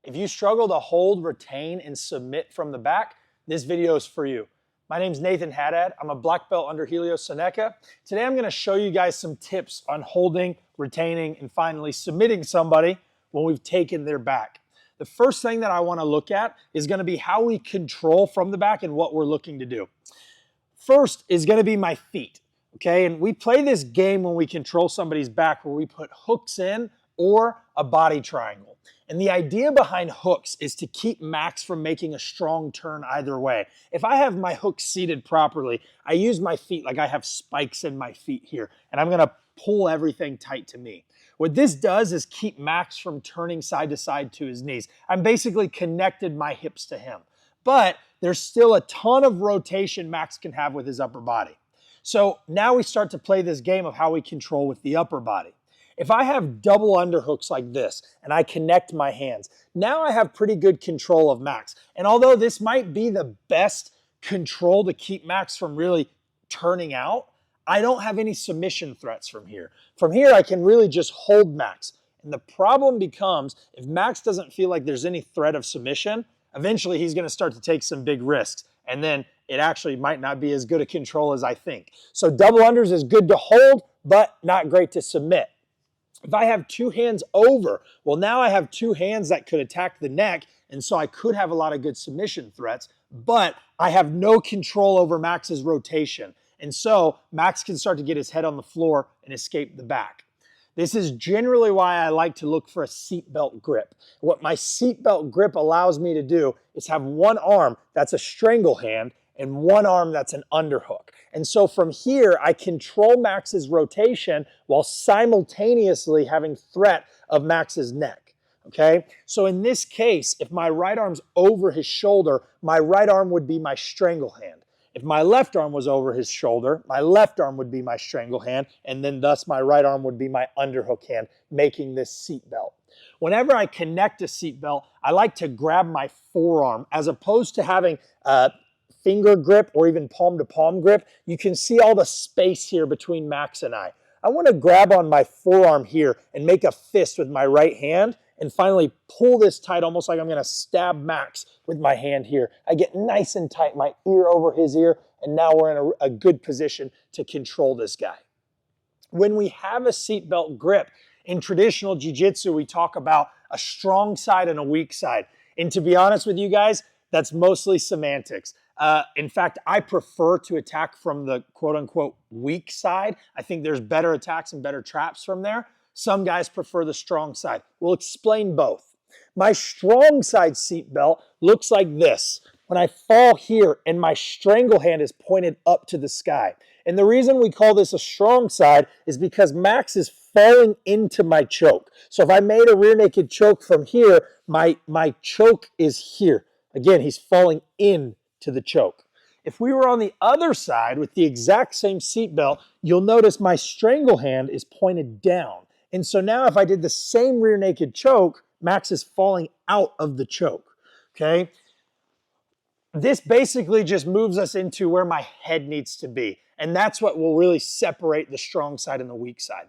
If you struggle to hold, retain, and submit from the back, this video is for you. My name's Nathan Haddad. I'm a black belt under Helio Seneca. Today I'm going to show you guys some tips on holding, retaining, and finally submitting somebody when we've taken their back. The first thing that I want to look at is going to be how we control from the back and what we're looking to do. First is going to be my feet, okay? And we play this game when we control somebody's back where we put hooks in or a body triangle. And the idea behind hooks is to keep Max from making a strong turn either way. If I have my hooks seated properly, I use my feet like I have spikes in my feet here, and I'm going to pull everything tight to me. What this does is keep Max from turning side to side to his knees. I'm basically connected my hips to him. But there's still a ton of rotation Max can have with his upper body. So now we start to play this game of how we control with the upper body. If I have double underhooks like this and I connect my hands, now I have pretty good control of Max. And although this might be the best control to keep Max from really turning out, I don't have any submission threats from here. From here, I can really just hold Max. And the problem becomes if Max doesn't feel like there's any threat of submission, eventually he's going to start to take some big risks. And then it actually might not be as good a control as I think. So double unders is good to hold, but not great to submit. If I have two hands over, well, now I have two hands that could attack the neck, and so I could have a lot of good submission threats, but I have no control over Max's rotation. And so Max can start to get his head on the floor and escape the back. This is generally why I like to look for a seatbelt grip. What my seatbelt grip allows me to do is have one arm that's a strangle hand and one arm that's an underhook. And so from here, I control Max's rotation while simultaneously having threat of Max's neck, okay? So in this case, if my right arm's over his shoulder, my right arm would be my strangle hand. If my left arm was over his shoulder, my left arm would be my strangle hand, and then thus my right arm would be my underhook hand, making this seatbelt. Whenever I connect a seatbelt, I like to grab my forearm as opposed to having finger grip or even palm-to-palm grip. You can see all the space here between Max and I. I want to grab on my forearm here and make a fist with my right hand and finally pull this tight, almost like I'm going to stab Max with my hand here. I get nice and tight, my ear over his ear, and now we're in a good position to control this guy. When we have a seatbelt grip, in traditional jiu-jitsu, we talk about a strong side and a weak side. And to be honest with you guys, that's mostly semantics. In fact, I prefer to attack from the quote-unquote weak side. I think there's better attacks and better traps from there. Some guys prefer the strong side. We'll explain both. My strong side seatbelt looks like this. When I fall here and my strangle hand is pointed up to the sky. And the reason we call this a strong side is because Max is falling into my choke. So if I made a rear naked choke from here, my choke is here. Again, he's falling in to the choke. If we were on the other side with the exact same seatbelt, you'll notice my strangle hand is pointed down. And so now if I did the same rear naked choke, Max is falling out of the choke, okay? This basically just moves us into where my head needs to be. And that's what will really separate the strong side and the weak side.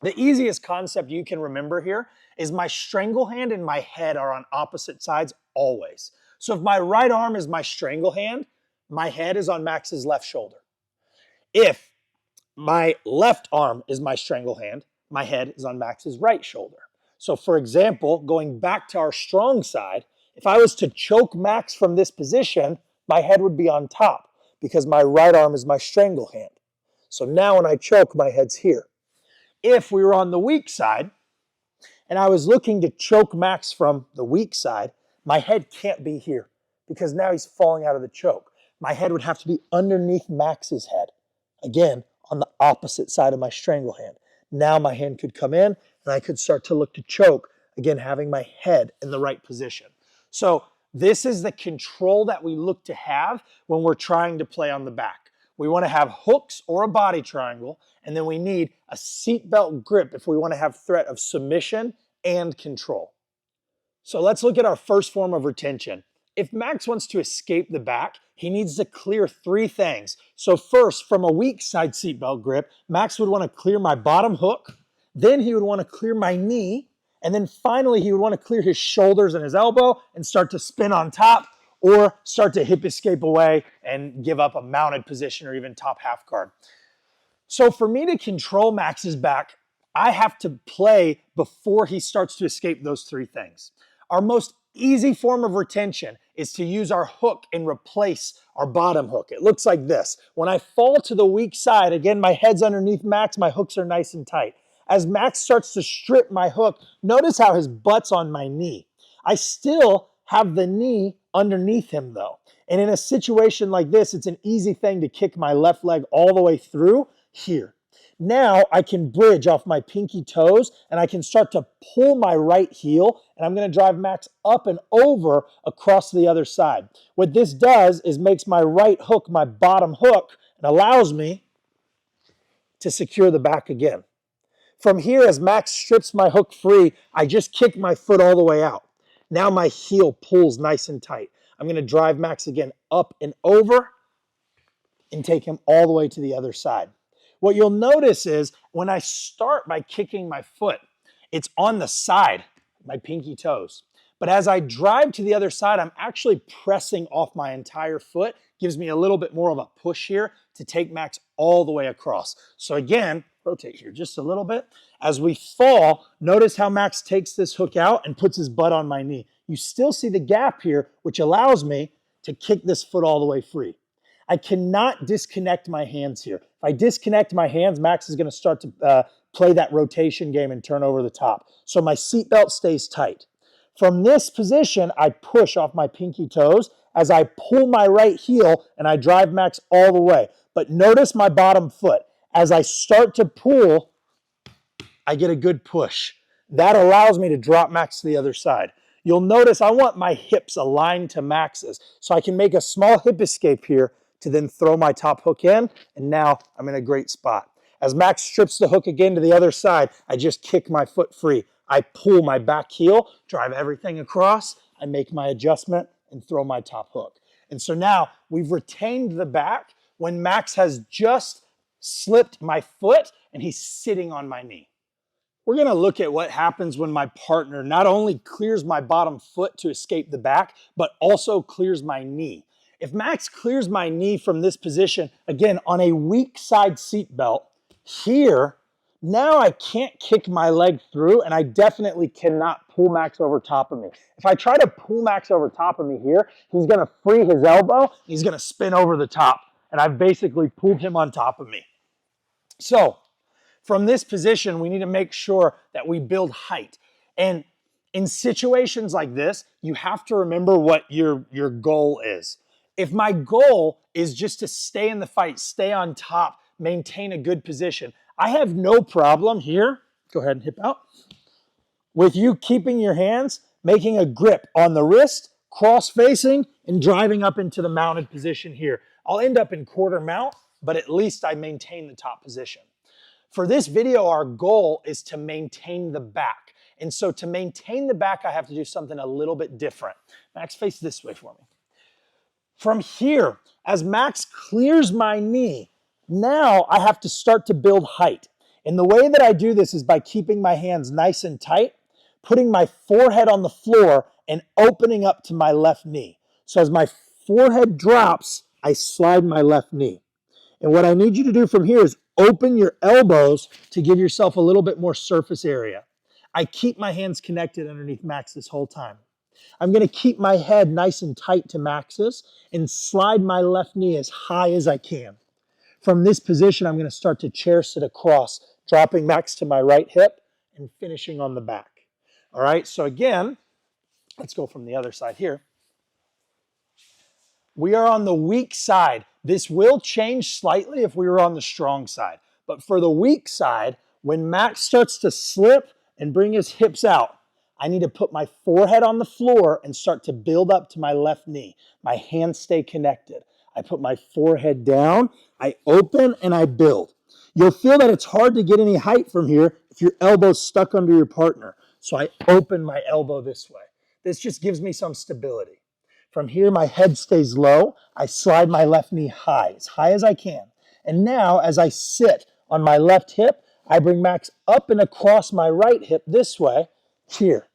The easiest concept you can remember here is my strangle hand and my head are on opposite sides always. So if my right arm is my strangle hand, my head is on Max's left shoulder. If my left arm is my strangle hand, my head is on Max's right shoulder. So for example, going back to our strong side, if I was to choke Max from this position, my head would be on top because my right arm is my strangle hand. So now when I choke, my head's here. If we were on the weak side and I was looking to choke Max from the weak side, my head can't be here because now he's falling out of the choke. My head would have to be underneath Max's head. Again, on the opposite side of my strangle hand. Now my hand could come in and I could start to look to choke, again, having my head in the right position. So this is the control that we look to have when we're trying to play on the back. We want to have hooks or a body triangle, and then we need a seatbelt grip if we want to have threat of submission and control. So let's look at our first form of retention. If Max wants to escape the back, he needs to clear three things. So first, from a weak side seatbelt grip, Max would want to clear my bottom hook, then he would want to clear my knee, And then finally, he would want to clear his shoulders and his elbow and start to spin on top or start to hip escape away and give up a mounted position or even top half guard. So for me to control Max's back, I have to play before he starts to escape those three things. Our most easy form of retention is to use our hook and replace our bottom hook. It looks like this. When I fall to the weak side, again, my head's underneath Max, my hooks are nice and tight. As Max starts to strip my hook, notice how his butt's on my knee. I still have the knee underneath him though. And in a situation like this, it's an easy thing to kick my left leg all the way through here. Now I can bridge off my pinky toes and I can start to pull my right heel and I'm going to drive Max up and over across to the other side. What this does is makes my right hook my bottom hook and allows me to secure the back again. From here, as Max strips my hook free, I just kick my foot all the way out. Now my heel pulls nice and tight. I'm going to drive Max again up and over and take him all the way to the other side. What you'll notice is when I start by kicking my foot, it's on the side, my pinky toes. But as I drive to the other side, I'm actually pressing off my entire foot. Gives me a little bit more of a push here to take Max all the way across. So again, rotate here just a little bit. As we fall, notice how Max takes this hook out and puts his butt on my knee. You still see the gap here, which allows me to kick this foot all the way free. I cannot disconnect my hands here. If I disconnect my hands, Max is going to start to play that rotation game and turn over the top. So my seatbelt stays tight. From this position, I push off my pinky toes as I pull my right heel and I drive Max all the way. But notice my bottom foot. As I start to pull, I get a good push. That allows me to drop Max to the other side. You'll notice I want my hips aligned to Max's, so I can make a small hip escape here to then throw my top hook in, and now I'm in a great spot. As Max strips the hook again to the other side, I just kick my foot free. I pull my back heel, drive everything across, I make my adjustment, and throw my top hook. And so now we've retained the back when Max has just slipped my foot and he's sitting on my knee. We're going to look at what happens when my partner not only clears my bottom foot to escape the back, but also clears my knee. If Max clears my knee from this position, again, on a weak side seatbelt, here, now I can't kick my leg through and I definitely cannot pull Max over top of me. If I try to pull Max over top of me here, he's going to free his elbow, he's going to spin over the top, and I've basically pulled him on top of me. So, from this position, we need to make sure that we build height. And in situations like this, you have to remember what your goal is. If my goal is just to stay in the fight, stay on top, maintain a good position, I have no problem here, go ahead and hip out, with you keeping your hands, making a grip on the wrist, cross-facing, and driving up into the mounted position here. I'll end up in quarter mount, but at least I maintain the top position. For this video, our goal is to maintain the back. And so to maintain the back, I have to do something a little bit different. Max, face this way for me. From here, as Max clears my knee, now I have to start to build height. And the way that I do this is by keeping my hands nice and tight, putting my forehead on the floor, and opening up to my left knee. So as my forehead drops, I slide my left knee. And what I need you to do from here is open your elbows to give yourself a little bit more surface area. I keep my hands connected underneath Max this whole time. I'm going to keep my head nice and tight to Max's and slide my left knee as high as I can. From this position, I'm going to start to chair sit across, dropping Max to my right hip and finishing on the back. All right, so again, let's go from the other side here. We are on the weak side. This will change slightly if we were on the strong side. But for the weak side, when Max starts to slip and bring his hips out, I need to put my forehead on the floor and start to build up to my left knee. My hands stay connected. I put my forehead down, I open, and I build. You'll feel that it's hard to get any height from here if your elbow's stuck under your partner. So I open my elbow this way. This just gives me some stability. From here, my head stays low. I slide my left knee high as I can. And now, as I sit on my left hip, I bring Max up and across my right hip this way. here.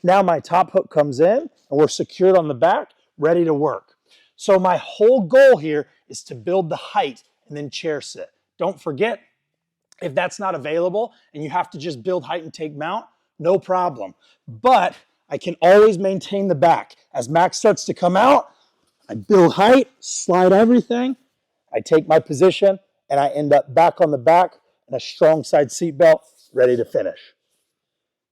Now my top hook comes in and we're secured on the back, ready to work. So my whole goal here is to build the height and then chair sit. Don't forget, if that's not available and you have to just build height and take mount, no problem. But I can always maintain the back. As Max starts to come out, I build height, slide everything, I take my position, and I end up back on the back in a strong side seat belt, ready to finish.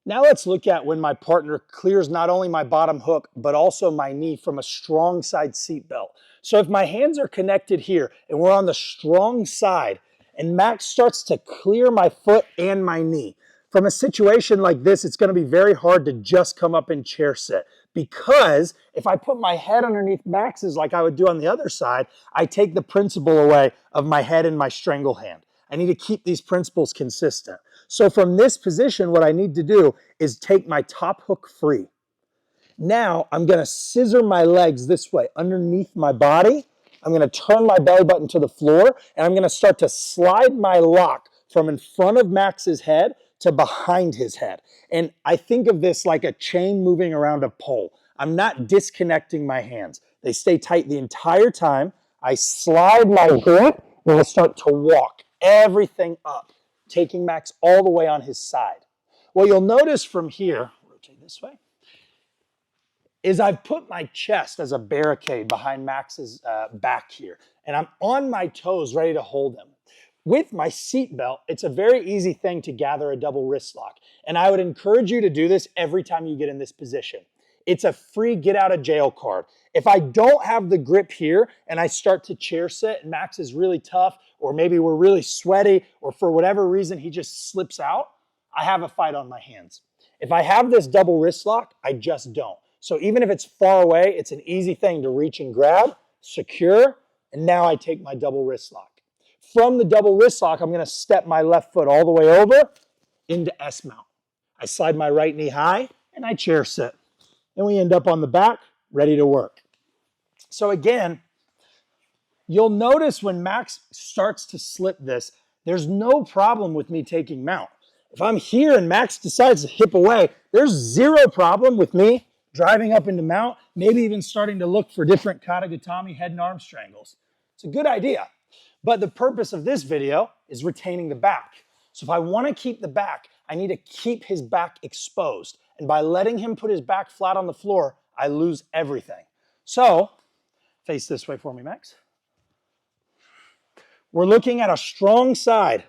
Now let's look at when my partner clears not only my bottom hook, but also my knee from a strong side seat belt. So if my hands are connected here and we're on the strong side and Max starts to clear my foot and my knee, from a situation like this, it's going to be very hard to just come up and chair sit, because if I put my head underneath Max's like I would do on the other side, I take the principle away of my head and my strangle hand. I need to keep these principles consistent. So from this position, what I need to do is take my top hook free. Now I'm going to scissor my legs this way underneath my body. I'm going to turn my belly button to the floor, and I'm going to start to slide my lock from in front of Max's head to behind his head. And I think of this like a chain moving around a pole. I'm not disconnecting my hands. They stay tight the entire time. I slide my grip, and I start to walk everything up, taking Max all the way on his side. What you'll notice from here, rotate this way, is I've put my chest as a barricade behind Max's back here, and I'm on my toes ready to hold him. With my seat belt, it's a very easy thing to gather a double wrist lock, and I would encourage you to do this every time you get in this position. It's a free get out of jail card. If I don't have the grip here and I start to chair sit and Max is really tough, or maybe we're really sweaty, or for whatever reason he just slips out, I have a fight on my hands. If I have this double wrist lock, I just don't. So even if it's far away, it's an easy thing to reach and grab, secure, and now I take my double wrist lock. From the double wrist lock, I'm going to step my left foot all the way over into S mount. I slide my right knee high and I chair sit. And we end up on the back, ready to work. So again, you'll notice when Max starts to slip this, there's no problem with me taking mount. If I'm here and Max decides to hip away, there's zero problem with me driving up into mount, maybe even starting to look for different katagatami head and arm strangles. It's a good idea. But the purpose of this video is retaining the back. So if I want to keep the back, I need to keep his back exposed. And by letting him put his back flat on the floor, I lose everything. So, face this way for me, Max. We're looking at a strong side.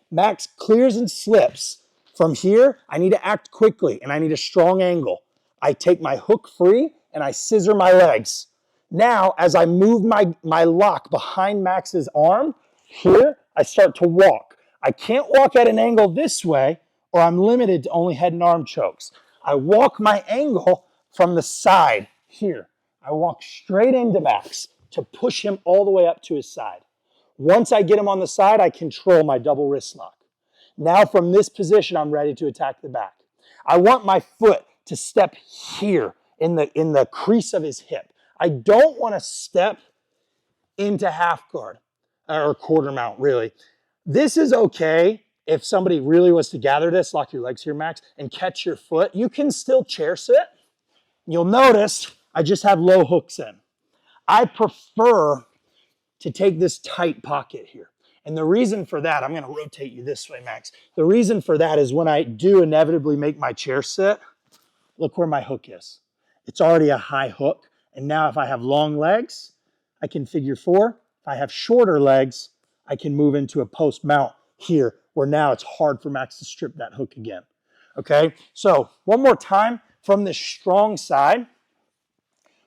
Max clears and slips. From here, I need to act quickly and I need a strong angle. I take my hook free and I scissor my legs. Now, as I move my lock behind Max's arm, here, I start to walk. I can't walk at an angle this way or I'm limited to only head and arm chokes. I walk my angle from the side here. I walk straight into Max to push him all the way up to his side. Once I get him on the side, I control my double wrist lock. Now from this position, I'm ready to attack the back. I want my foot to step here in the crease of his hip. I don't want to step into half guard or quarter mount, really. This is okay if somebody really was to gather this, lock your legs here, Max, and catch your foot. You can still chair sit. You'll notice I just have low hooks in. I prefer to take this tight pocket here. And the reason for that, I'm going to rotate you this way, Max. The reason for that is when I do inevitably make my chair sit, look where my hook is. It's already a high hook. And now if I have long legs, I can figure four. If I have shorter legs, I can move into a post mount here, where now it's hard for Max to strip that hook again. Okay, so one more time from this strong side.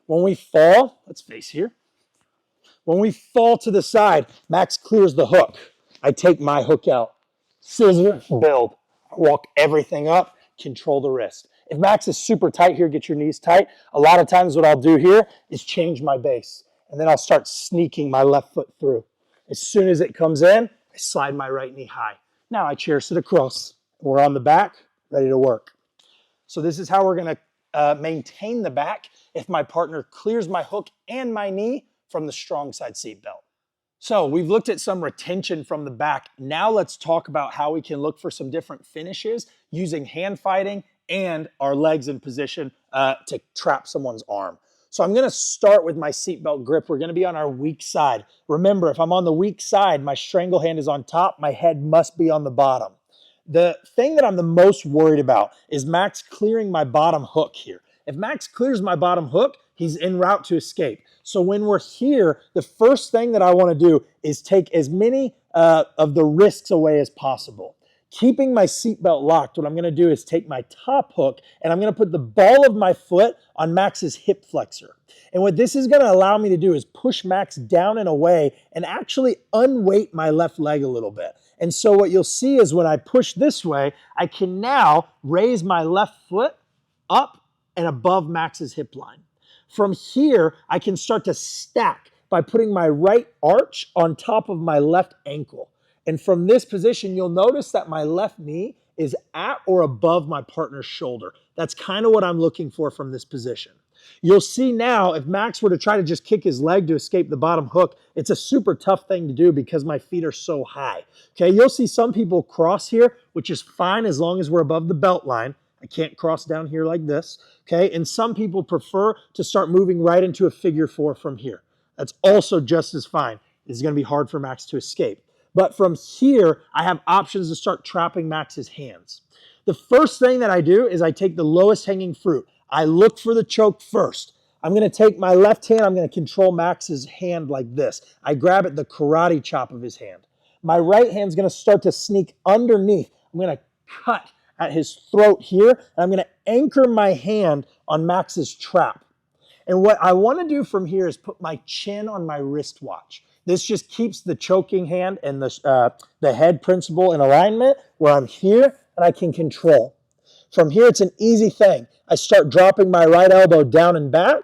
When we fall, let's face here. When we fall to the side, Max clears the hook. I take my hook out, scissor, build. I walk everything up, control the wrist. If Max is super tight here, get your knees tight. A lot of times what I'll do here is change my base, and then I'll start sneaking my left foot through. As soon as it comes in, I slide my right knee high. Now I chair sit across. We're on the back, ready to work. So this is how we're going to maintain the back if my partner clears my hook and my knee from the strong side seat belt. So we've looked at some retention from the back. Now let's talk about how we can look for some different finishes using hand fighting and our legs in position to trap someone's arm. So I'm going to start with my seatbelt grip. We're going to be on our weak side. Remember, if I'm on the weak side, my strangle hand is on top, my head must be on the bottom. The thing that I'm the most worried about is Max clearing my bottom hook here. If Max clears my bottom hook, he's en route to escape. So when we're here, the first thing that I want to do is take as many of the risks away as possible. Keeping my seatbelt locked, what I'm going to do is take my top hook and I'm going to put the ball of my foot on Max's hip flexor. And what this is going to allow me to do is push Max down and away and actually unweight my left leg a little bit. And so what you'll see is when I push this way, I can now raise my left foot up and above Max's hip line. From here, I can start to stack by putting my right arch on top of my left ankle. And from this position, you'll notice that my left knee is at or above my partner's shoulder. That's kind of what I'm looking for from this position. You'll see now, if Max were to try to just kick his leg to escape the bottom hook, it's a super tough thing to do because my feet are so high. Okay, you'll see some people cross here, which is fine as long as we're above the belt line. I can't cross down here like this. Okay, and some people prefer to start moving right into a figure four from here. That's also just as fine. It's going to be hard for Max to escape. But from here, I have options to start trapping Max's hands. The first thing that I do is I take the lowest hanging fruit. I look for the choke first. I'm going to take my left hand, I'm going to control Max's hand like this. I grab at the karate chop of his hand. My right hand's going to start to sneak underneath. I'm going to cut at his throat here, and I'm going to anchor my hand on Max's trap. And what I want to do from here is put my chin on my wristwatch. This just keeps the choking hand and the head principle in alignment where I'm here and I can control. From here, it's an easy thing. I start dropping my right elbow down and back,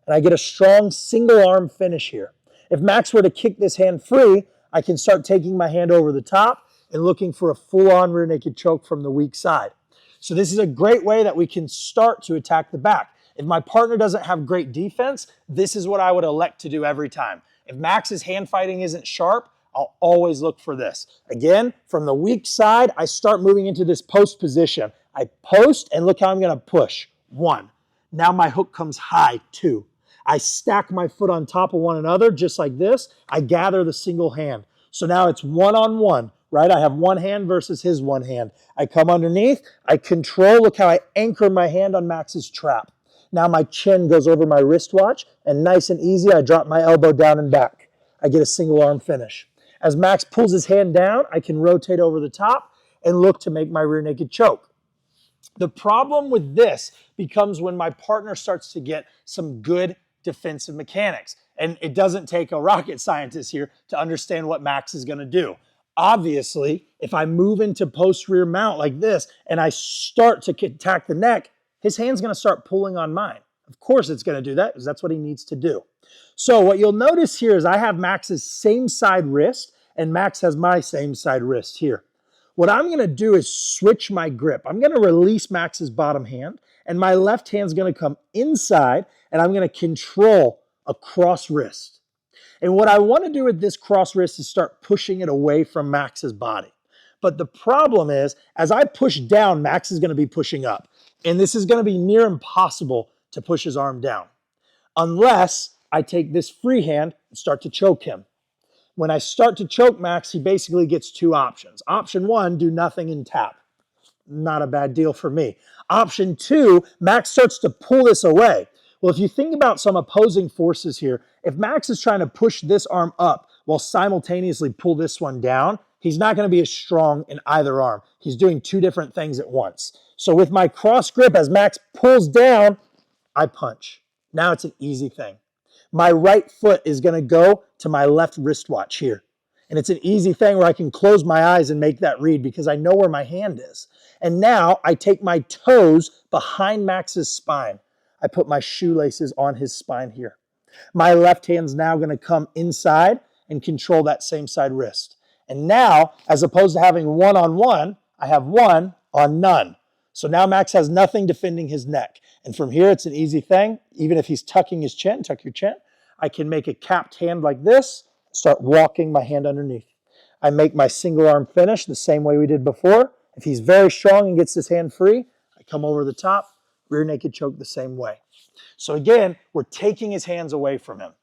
and I get a strong single arm finish here. If Max were to kick this hand free, I can start taking my hand over the top and looking for a full-on rear naked choke from the weak side. So this is a great way that we can start to attack the back. If my partner doesn't have great defense, this is what I would elect to do every time. If Max's hand fighting isn't sharp, I'll always look for this. Again, from the weak side, I start moving into this post position. I post and look how I'm going to push. 1. Now my hook comes high. 2. I stack my foot on top of one another just like this. I gather the single hand. So now it's one-on-one, right? I have one hand versus his one hand. I come underneath. I control. Look how I anchor my hand on Max's trap. Now my chin goes over my wristwatch, and nice and easy, I drop my elbow down and back. I get a single arm finish. As Max pulls his hand down, I can rotate over the top and look to make my rear naked choke. The problem with this becomes when my partner starts to get some good defensive mechanics. And it doesn't take a rocket scientist here to understand what Max is going to do. Obviously, if I move into post rear mount like this and I start to attack the neck, his hand's going to start pulling on mine. Of course it's going to do that because that's what he needs to do. So what you'll notice here is I have Max's same side wrist and Max has my same side wrist here. What I'm going to do is switch my grip. I'm going to release Max's bottom hand and my left hand's going to come inside and I'm going to control a cross wrist. And what I want to do with this cross wrist is start pushing it away from Max's body. But the problem is, as I push down, Max is going to be pushing up. And this is going to be near impossible to push his arm down unless I take this free hand and start to choke him. When I start to choke Max, he basically gets 2 options. Option 1, do nothing and tap. Not a bad deal for me. Option 2, Max starts to pull this away. Well, if you think about some opposing forces here, if Max is trying to push this arm up while simultaneously pull this one down, he's not going to be as strong in either arm. He's doing 2 different things at once. So with my cross grip, as Max pulls down, I punch. Now it's an easy thing. My right foot is going to go to my left wristwatch here. And it's an easy thing where I can close my eyes and make that read because I know where my hand is. And now I take my toes behind Max's spine. I put my shoelaces on his spine here. My left hand's now going to come inside and control that same side wrist. And now, as opposed to having one-on-one, I have one on none. So now Max has nothing defending his neck. And from here, it's an easy thing. Even if he's tucking his chin, tuck your chin, I can make a capped hand like this, start walking my hand underneath. I make my single arm finish the same way we did before. If he's very strong and gets his hand free, I I come over the top, rear naked choke the same way. So again, we're taking his hands away from him.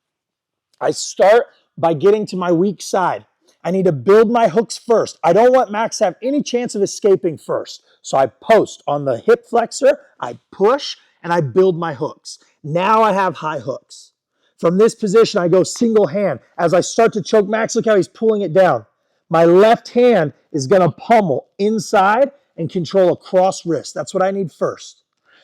I start by getting to my weak side. I need to build my hooks first. I don't want Max to have any chance of escaping first. So I post on the hip flexor, I push, and I build my hooks. Now I have high hooks. From this position, I go single hand. As I start to choke Max, look how he's pulling it down. My left hand is going to pummel inside and control a cross wrist. That's what I need first.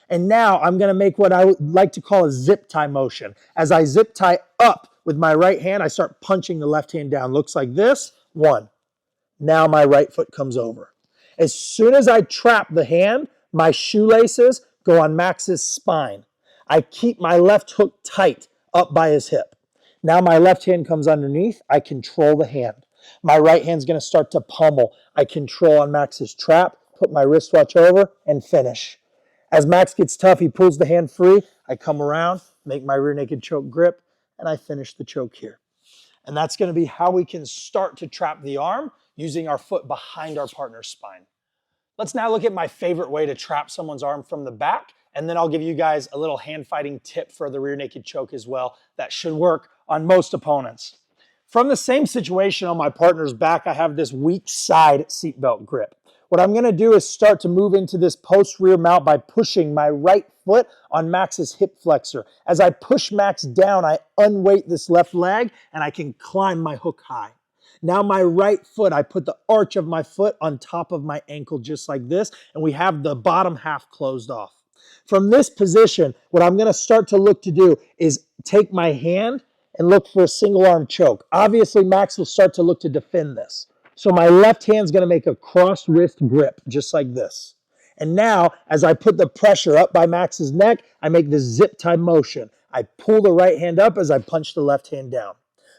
And now I'm going to make what I would like to call a zip tie motion. As I zip tie up with my right hand, I start punching the left hand down. Looks like this. 1. Now my right foot comes over. As soon as I trap the hand, my shoelaces go on Max's spine. I keep my left hook tight up by his hip. Now my left hand comes underneath. I control the hand. My right hand's going to start to pummel. I control on Max's trap, put my wristwatch over, and finish. As Max gets tough, he pulls the hand free. I come around, make my rear naked choke grip, and I finish the choke here. And that's going to be how we can start to trap the arm using our foot behind our partner's spine. Let's now look at my favorite way to trap someone's arm from the back, and then I'll give you guys a little hand fighting tip for the rear naked choke as well that should work on most opponents. From the same situation on my partner's back, I have this weak side seatbelt grip. What I'm going to do is start to move into this post rear mount by pushing my right foot on Max's hip flexor. As I push Max down, I unweight this left leg and I can climb my hook high. Now my right foot, I put the arch of my foot on top of my ankle just like this, and we have the bottom half closed off. From this position, what I'm going to start to look to do is take my hand and look for a single arm choke. Obviously, Max will start to look to defend this. So my left hand's going to make a cross wrist grip, just like this. And now, as I put the pressure up by Max's neck, I make the zip tie motion. I pull the right hand up as I punch the left hand down.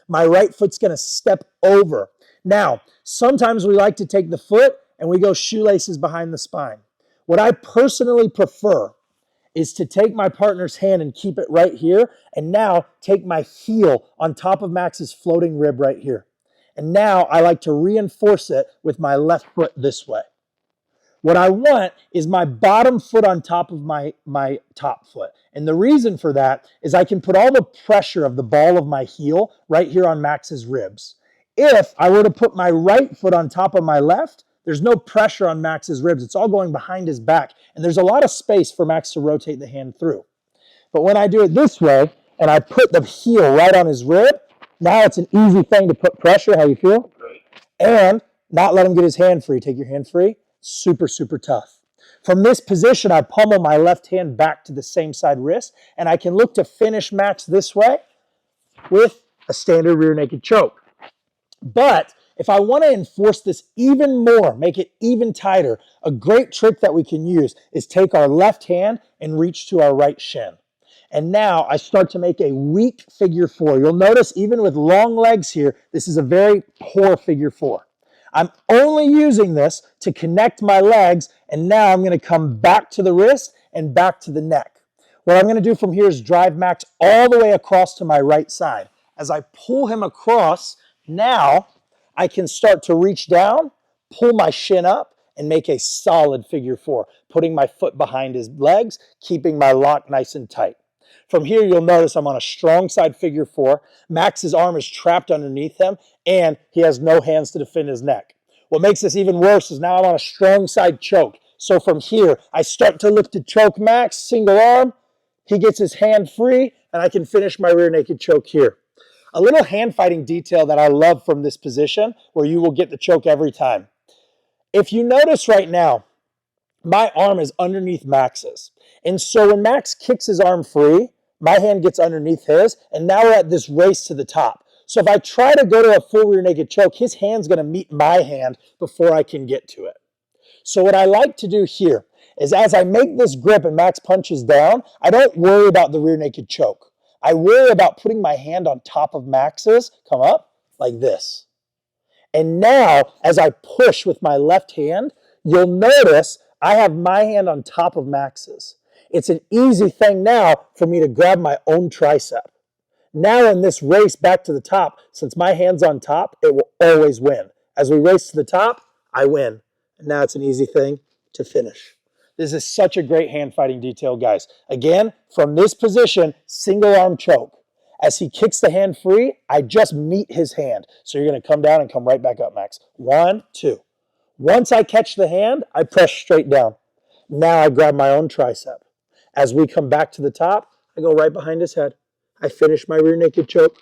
My right foot's going to step over. Now, sometimes we like to take the foot and we go shoelaces behind the spine. What I personally prefer is to take my partner's hand and keep it right here, and now take my heel on top of Max's floating rib right here. And now I like to reinforce it with my left foot this way. What I want is my bottom foot on top of my top foot. And the reason for that is I can put all the pressure of the ball of my heel right here on Max's ribs. If I were to put my right foot on top of my left, there's no pressure on Max's ribs. It's all going behind his back. And there's a lot of space for Max to rotate the hand through. But when I do it this way, and I put the heel right on his rib, now it's an easy thing to put pressure. How you feel? Great. And not let him get his hand free. Take your hand free. Super, super tough. From this position, I pummel my left hand back to the same side wrist, and I can look to finish Max this way with a standard rear naked choke. But if I want to enforce this even more, make it even tighter, a great trick that we can use is take our left hand and reach to our right shin. And now I start to make a weak figure four. You'll notice even with long legs here, this is a very poor figure four. I'm only using this to connect my legs, and now I'm going to come back to the wrist and back to the neck. What I'm going to do from here is drive Max all the way across to my right side. As I pull him across, now I can start to reach down, pull my shin up, and make a solid figure four, putting my foot behind his legs, keeping my lock nice and tight. From here, you'll notice I'm on a strong side figure four. Max's arm is trapped underneath him, and he has no hands to defend his neck. What makes this even worse is now I'm on a strong side choke. So from here, I start to look to choke Max, single arm. He gets his hand free, and I can finish my rear naked choke here. A little hand fighting detail that I love from this position, where you will get the choke every time. If you notice right now, my arm is underneath Max's. And so when Max kicks his arm free, my hand gets underneath his, and now we're at this race to the top. So if I try to go to a full rear naked choke, his hand's going to meet my hand before I can get to it. So what I like to do here is as I make this grip and Max punches down, I don't worry about the rear naked choke. I worry about putting my hand on top of Max's, come up, like this. And now, as I push with my left hand, you'll notice I have my hand on top of Max's. It's an easy thing now for me to grab my own tricep. Now in this race back to the top, since my hand's on top, it will always win. As we race to the top, I win. And now it's an easy thing to finish. This is such a great hand fighting detail, guys. Again, from this position, single arm choke. As he kicks the hand free, I just meet his hand. So you're going to come down and come right back up, Max. 1, 2. Once I catch the hand, I press straight down. Now I grab my own tricep. As we come back to the top, I go right behind his head. I finish my rear naked choke.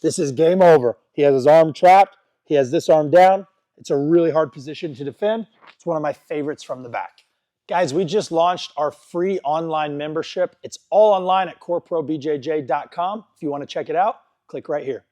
This is game over. He has his arm trapped. He has this arm down. It's a really hard position to defend. It's one of my favorites from the back. Guys, we just launched our free online membership. It's all online at coreprobjj.com. If you want to check it out, click right here.